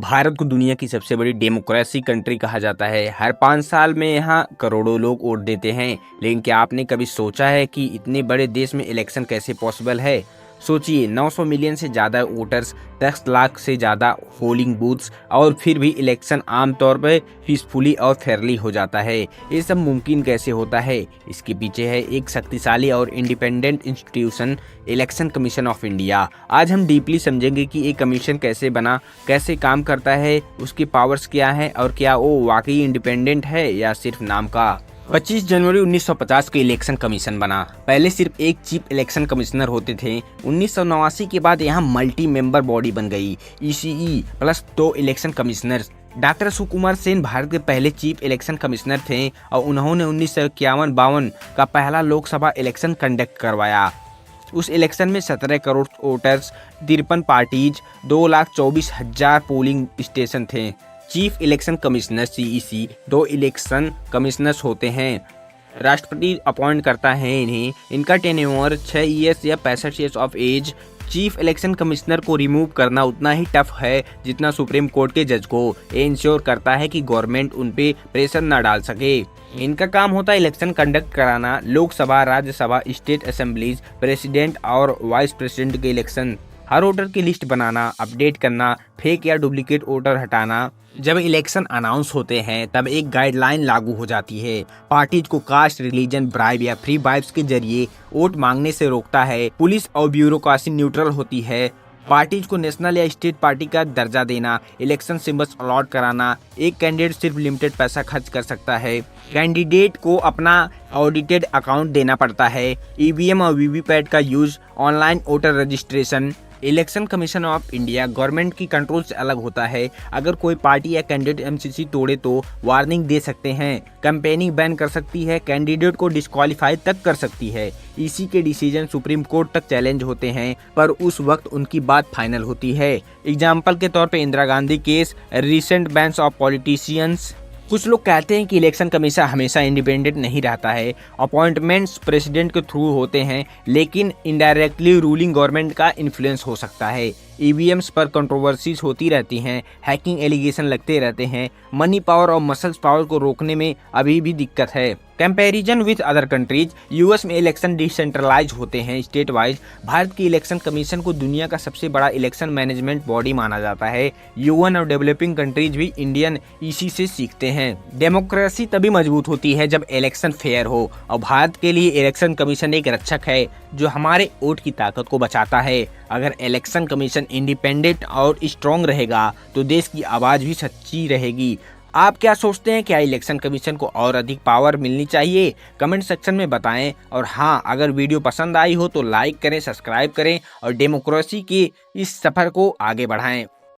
भारत को दुनिया की सबसे बड़ी डेमोक्रेसी कंट्री कहा जाता है। हर 5 साल में यहाँ करोड़ों लोग वोट देते हैं। लेकिन क्या आपने कभी सोचा है कि इतने बड़े देश में इलेक्शन कैसे पॉसिबल है? सोचिए, 900 मिलियन से ज़्यादा वोटर्स, 10 लाख से ज़्यादा पोलिंग बूथ्स, और फिर भी इलेक्शन आमतौर पर पीसफुली और फेयरली हो जाता है। ये सब मुमकिन कैसे होता है? इसके पीछे है एक शक्तिशाली और independent institution, election commission of India. आज हम डीपली समझेंगे कि ये कमीशन कैसे बना, कैसे काम करता है, उसकी पावर्स क्या है और क्या वो वाकई इंडिपेंडेंट है या सिर्फ नाम का। 25 जनवरी 1950 के इलेक्शन कमीशन बना। पहले सिर्फ एक चीफ इलेक्शन कमिश्नर होते थे। 1989 के बाद यहाँ मल्टी मेंबर बॉडी बन गई, ECE plus 2 election commissioners. Doctor Sukumar Sen Bharat के पहले चीफ इलेक्शन कमिश्नर थे और उन्होंने 1951-52 का पहला लोकसभा इलेक्शन कंडक्ट करवाया। उस इलेक्शन में 17 crore voters, 53 parties, 2,24,000 polling station थे। Chief election commissioner CEC 2 election commissioners होते हैं। राष्ट्रपति अपॉइंट करता है इन्हें। इनका टेन्योर 6 ईयर्स या 65 years of age. Chief election commissioner को रिमूव करना उतना ही टफ है जितना सुप्रीम कोर्ट के जज को। ये इंश्योर करता है कि गवर्नमेंट उन पे प्रेशर न डाल सके। इनका काम होता है इलेक्शन कंडक्ट कराना, Lok Sabha, Rajya Sabha, state assemblies, president और वाइस प्रेसिडेंट के इलेक्शन, हर वोटर की लिस्ट बनाना, अपडेट करना, फेक या डुप्लीकेट वोटर हटाना। जब इलेक्शन अनाउंस होते हैं तब एक गाइडलाइन लागू हो जाती है। पार्टीज को कास्ट, रिलीजन, ब्राइब या फ्री ब्राइब्स के जरिए वोट मांगने से रोकता है। पुलिस और ब्यूरोक्रेसी न्यूट्रल होती है। पार्टीज को नेशनल या स्टेट पार्टी का दर्जा देना, इलेक्शन सिंबल्स अलॉट कराना, एक कैंडिडेट सिर्फ लिमिटेड पैसा खर्च कर सकता है। कैंडिडेट को अपना ऑडिटेड अकाउंट देना पड़ता है। ईवीएम और वीवीपैट का use, online voter registration. Election commission of India government की कंट्रोल से अलग होता है। अगर कोई पार्टी या कैंडिडेट एमसीसी तोड़े तो वार्निंग दे सकते हैं, कैंपेनिंग बैन कर सकती है, कैंडिडेट को डिस्क्वालीफाई तक कर सकती है। इसी के डिसीजन सुप्रीम कोर्ट तक चैलेंज होते हैं, पर उस वक्त उनकी बात फाइनल होती है। एग्जाम्पल के तौर पे Indira Gandhi case, recent bans of politicians. कुछ लोग कहते हैं कि इलेक्शन कमीशन हमेशा इंडिपेंडेंट नहीं रहता है। अपॉइंटमेंट्स प्रेसिडेंट के थ्रू होते हैं, लेकिन इनडायरेक्टली रूलिंग गवर्नमेंट का इन्फ्लुएंस हो सकता है। ईवीएम्स पर कंट्रोवर्सीज होती रहती हैं, हैकिंग एलिगेशन लगते रहते हैं। मनी पावर और मसल्स पावर को रोकने में अभी भी दिक्कत है। Comparison with other countries, US में इलेक्शन डिसेंट्रलाइज होते हैं स्टेट वाइज। भारत की इलेक्शन कमीशन को दुनिया का सबसे बड़ा इलेक्शन मैनेजमेंट बॉडी माना जाता है। यूएन और डेवलपिंग कंट्रीज भी इंडियन ईसी से सीखते हैं। डेमोक्रेसी तभी मजबूत होती है जब इलेक्शन फेयर हो, और भारत के लिए इलेक्शन कमीशन एक रक्षक है जो हमारे वोट की ताकत को बचाता है। अगर इलेक्शन कमीशन इंडिपेंडेंट और स्ट्रॉन्ग रहेगा तो देश की आवाज़ भी सच्ची रहेगी। आप क्या सोचते हैं, क्या इलेक्शन कमीशन को और अधिक पावर मिलनी चाहिए? कमेंट सेक्शन में बताएं। और हाँ, अगर वीडियो पसंद आई हो तो लाइक करें, सब्सक्राइब करें और डेमोक्रेसी के इस सफ़र को आगे बढ़ाएं।